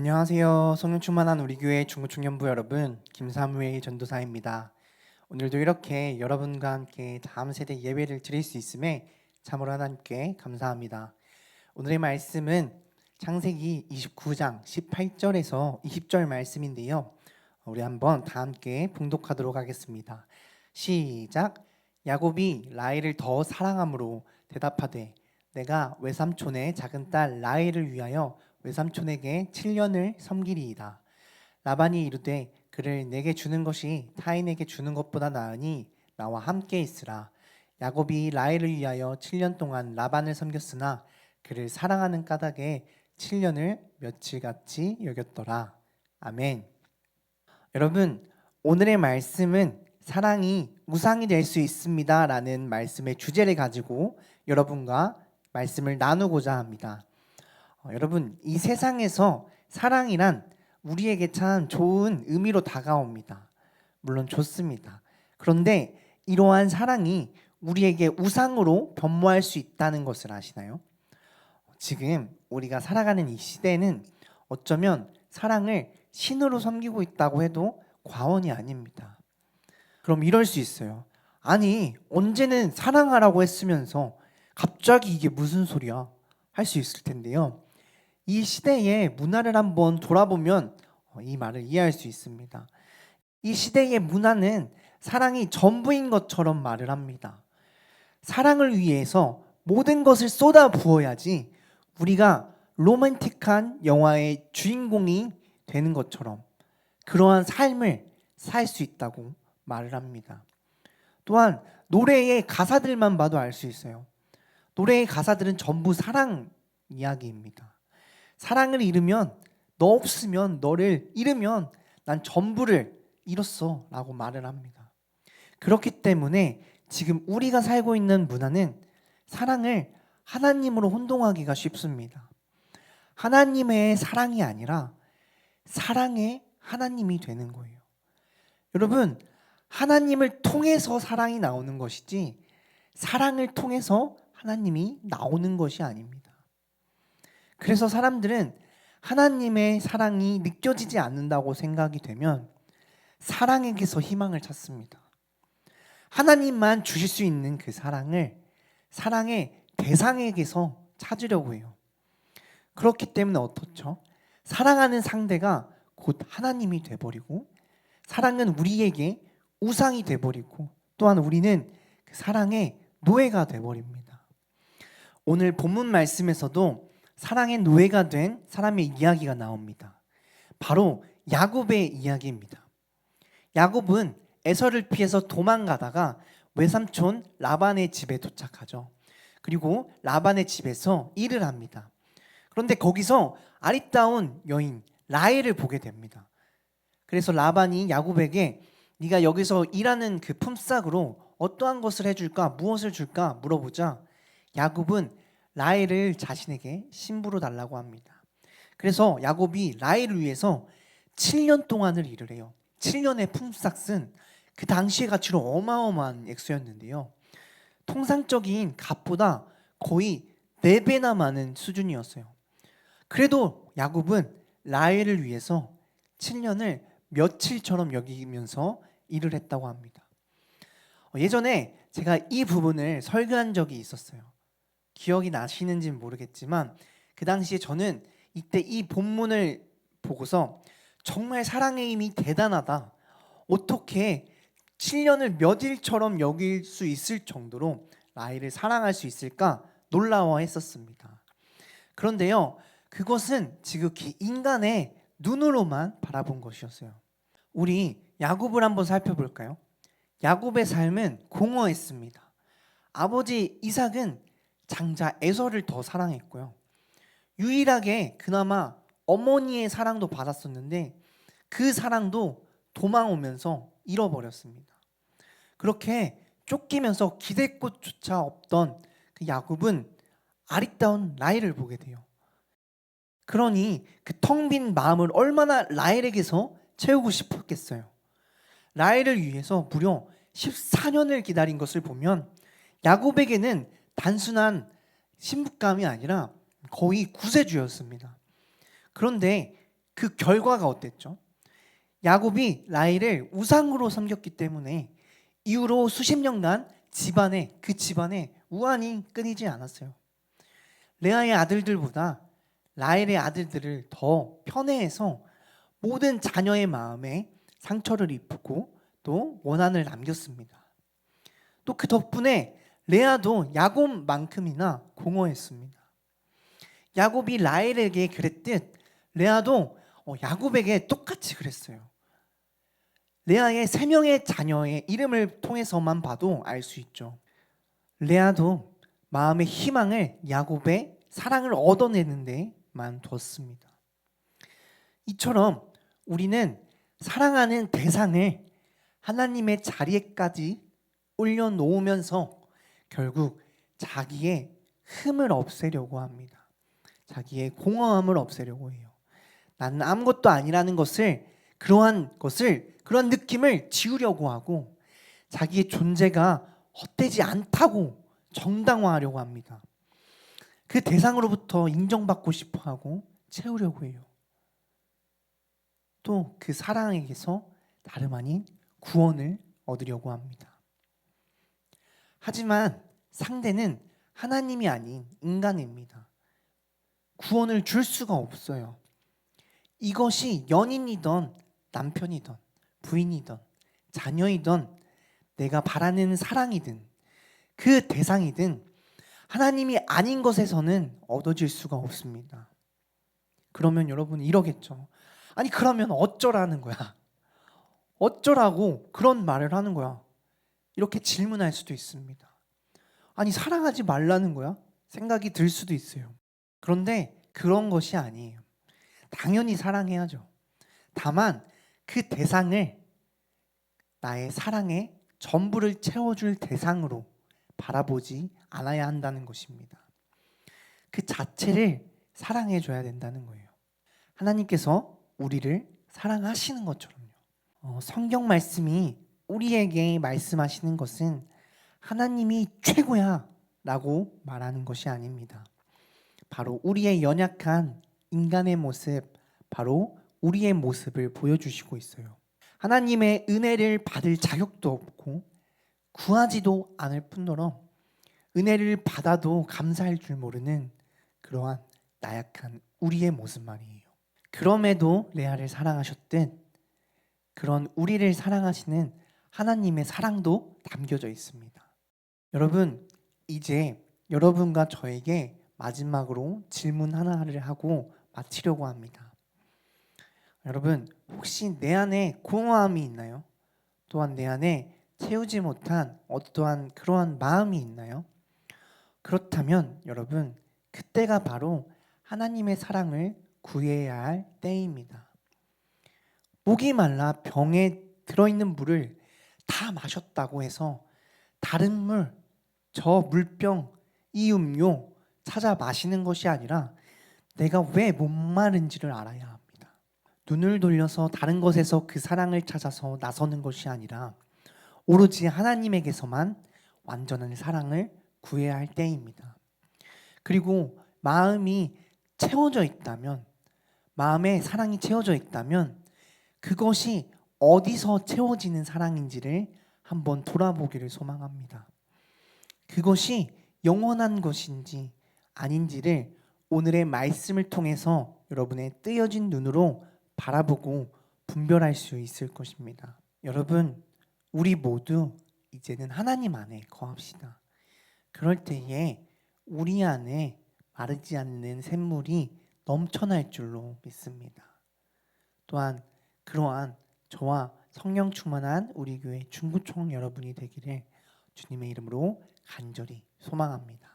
안녕하세요. 성령 충만한 우리 교회 중고청년부 여러분, 김사무엘 전도사입니다. 오늘도 이렇게 여러분과 함께 다음 세대 예배를 드릴 수 있음에 참으로 하나님께 감사합니다. 오늘의 말씀은 창세기 29장 18절에서 20절 말씀인데요. 우리 한번 다 함께 봉독하도록 하겠습니다. 시작. 야곱이 라헬을 더 사랑함으로 대답하되 내가 외삼촌의 작은 딸 라헬을 위하여 외삼촌에게 7년을 섬기리이다. 라반이 이르되 그를 내게 주는 것이 타인에게 주는 것보다 나으니 나와 함께 있으라. 야곱이 라헬을 위하여 7년 동안 라반을 섬겼으나 그를 사랑하는 까닭에 7년을 며칠같이 여겼더라. 아멘. 여러분, 오늘의 말씀은 사랑이 우상이 될 수 있습니다 라는 말씀의 주제를 가지고 여러분과 말씀을 나누고자 합니다. 여러분, 이 세상에서 사랑이란 우리에게 참 좋은 의미로 다가옵니다. 물론 좋습니다. 그런데 이러한 사랑이 우리에게 우상으로 변모할 수 있다는 것을 아시나요? 지금 우리가 살아가는 이 시대는 어쩌면 사랑을 신으로 섬기고 있다고 해도 과언이 아닙니다. 그럼 이럴 수 있어요. 아니, 언제는 사랑하라고 했으면서 갑자기 이게 무슨 소리야? 할 수 있을 텐데요. 이 시대의 문화를 한번 돌아보면 이 말을 이해할 수 있습니다. 이 시대의 문화는 사랑이 전부인 것처럼 말을 합니다. 사랑을 위해서 모든 것을 쏟아 부어야지 우리가 로맨틱한 영화의 주인공이 되는 것처럼 그러한 삶을 살 수 있다고 말을 합니다. 또한 노래의 가사들만 봐도 알 수 있어요. 노래의 가사들은 전부 사랑 이야기입니다. 사랑을 잃으면, 너 없으면, 너를 잃으면 난 전부를 잃었어 라고 말을 합니다. 그렇기 때문에 지금 우리가 살고 있는 문화는 사랑을 하나님으로 혼동하기가 쉽습니다. 하나님의 사랑이 아니라 사랑의 하나님이 되는 거예요. 여러분, 하나님을 통해서 사랑이 나오는 것이지 사랑을 통해서 하나님이 나오는 것이 아닙니다. 그래서 사람들은 하나님의 사랑이 느껴지지 않는다고 생각이 되면 사랑에게서 희망을 찾습니다. 하나님만 주실 수 있는 그 사랑을 사랑의 대상에게서 찾으려고 해요. 그렇기 때문에 어떻죠? 사랑하는 상대가 곧 하나님이 돼버리고 사랑은 우리에게 우상이 돼버리고 또한 우리는 그 사랑의 노예가 돼버립니다. 오늘 본문 말씀에서도 사랑의 노예가 된 사람의 이야기가 나옵니다. 바로 야곱의 이야기입니다. 야곱은 에서를 피해서 도망가다가 외삼촌 라반의 집에 도착하죠. 그리고 라반의 집에서 일을 합니다. 그런데 거기서 아리따운 여인 라헬을 보게 됩니다. 그래서 라반이 야곱에게 네가 여기서 일하는 그 품삯으로 어떠한 것을 해줄까, 무엇을 줄까 물어보자 야곱은 라헬을 자신에게 신부로 달라고 합니다. 그래서 야곱이 라헬을 위해서 7년 동안을 일을 해요. 7년의 품삯은 그 당시의 가치로 어마어마한 액수였는데요. 통상적인 값보다 거의 4배나 많은 수준이었어요. 그래도 야곱은 라헬을 위해서 7년을 며칠처럼 여기면서 일을 했다고 합니다. 예전에 제가 이 부분을 설교한 적이 있었어요. 기억이 나시는지는 모르겠지만 그 당시에 저는 이때 이 본문을 보고서 정말 사랑의 힘이 대단하다. 어떻게 7년을 몇 일처럼 여길 수 있을 정도로 라헬을 사랑할 수 있을까 놀라워했었습니다. 그런데요, 그것은 지극히 인간의 눈으로만 바라본 것이었어요. 우리 야곱을 한번 살펴볼까요? 야곱의 삶은 공허했습니다. 아버지 이삭은 장자 에서를 더 사랑했고요. 유일하게 그나마 어머니의 사랑도 받았었는데 그 사랑도 도망 오면서 잃어버렸습니다. 그렇게 쫓기면서 기댈 곳조차 없던 그 야곱은 아리따운 라헬을 보게 돼요. 그러니 그 텅 빈 마음을 얼마나 라헬에게서 채우고 싶었겠어요. 라헬을 위해서 무려 14년을 기다린 것을 보면 야곱에게는 단순한 신부감이 아니라 거의 구세주였습니다. 그런데 그 결과가 어땠죠? 야곱이 라헬을 우상으로 섬겼기 때문에 이후로 수십 년간 그 집안에 우환이 끊이지 않았어요. 레아의 아들들보다 라헬의 아들들을 더 편애해서 모든 자녀의 마음에 상처를 입히고 또 원한을 남겼습니다. 또 그 덕분에 레아도 야곱만큼이나 공허했습니다. 야곱이 라헬에게 그랬듯 레아도 야곱에게 똑같이 그랬어요. 레아의 3명의 자녀의 이름을 통해서만 봐도 알 수 있죠. 레아도 마음의 희망을 야곱의 사랑을 얻어내는 데만 뒀습니다. 이처럼 우리는 사랑하는 대상을 하나님의 자리에까지 올려놓으면서 결국 자기의 흠을 없애려고 합니다. 자기의 공허함을 없애려고 해요. 나는 아무것도 아니라는 그러한 느낌을 지우려고 하고 자기의 존재가 헛되지 않다고 정당화하려고 합니다. 그 대상으로부터 인정받고 싶어 하고 채우려고 해요. 또 그 사랑에게서 다름 아닌 구원을 얻으려고 합니다. 하지만 상대는 하나님이 아닌 인간입니다. 구원을 줄 수가 없어요. 이것이 연인이든 남편이든 부인이든 자녀이든 내가 바라는 사랑이든 그 대상이든 하나님이 아닌 것에서는 얻어질 수가 없습니다. 그러면 여러분 이러겠죠. 아니 그러면 어쩌라는 거야? 어쩌라고 그런 말을 하는 거야? 이렇게 질문할 수도 있습니다. 아니 사랑하지 말라는 거야? 생각이 들 수도 있어요. 그런데 그런 것이 아니에요. 당연히 사랑해야죠. 다만 그 대상을 나의 사랑의 전부를 채워줄 대상으로 바라보지 않아야 한다는 것입니다. 그 자체를 사랑해줘야 된다는 거예요. 하나님께서 우리를 사랑하시는 것처럼요. 성경 말씀이 우리에게 말씀하시는 것은 하나님이 최고야 라고 말하는 것이 아닙니다. 바로 우리의 연약한 인간의 모습, 바로 우리의 모습을 보여주시고 있어요. 하나님의 은혜를 받을 자격도 없고 구하지도 않을 뿐더러 은혜를 받아도 감사할 줄 모르는 그러한 나약한 우리의 모습 말이에요. 그럼에도 레아를 사랑하셨듯 그런 우리를 사랑하시는 하나님의 사랑도 담겨져 있습니다. 여러분, 이제 여러분과 저에게 마지막으로 질문 하나를 하고 마치려고 합니다. 여러분, 혹시 내 안에 공허함이 있나요? 또한 내 안에 채우지 못한 어떠한 그러한 마음이 있나요? 그렇다면 여러분, 그때가 바로 하나님의 사랑을 구해야 할 때입니다. 목이 말라 병에 들어있는 물을 다 마셨다고 해서 다른 물, 저 물병, 이 음료 찾아 마시는 것이 아니라 내가 왜 목마른지를 알아야 합니다. 눈을 돌려서 다른 것에서 그 사랑을 찾아서 나서는 것이 아니라 오로지 하나님에게서만 완전한 사랑을 구해야 할 때입니다. 그리고 마음이 채워져 있다면, 마음에 사랑이 채워져 있다면 그것이 어디서 채워지는 사랑인지를 한번 돌아보기를 소망합니다. 그것이 영원한 것인지 아닌지를 오늘의 말씀을 통해서 여러분의 뜨여진 눈으로 바라보고 분별할 수 있을 것입니다. 여러분, 우리 모두 이제는 하나님 안에 거합시다. 그럴 때에 우리 안에 마르지 않는 샘물이 넘쳐날 줄로 믿습니다. 또한 그러한 저와 성령 충만한 우리 교회 중구총 여러분이 되기를 주님의 이름으로 간절히 소망합니다.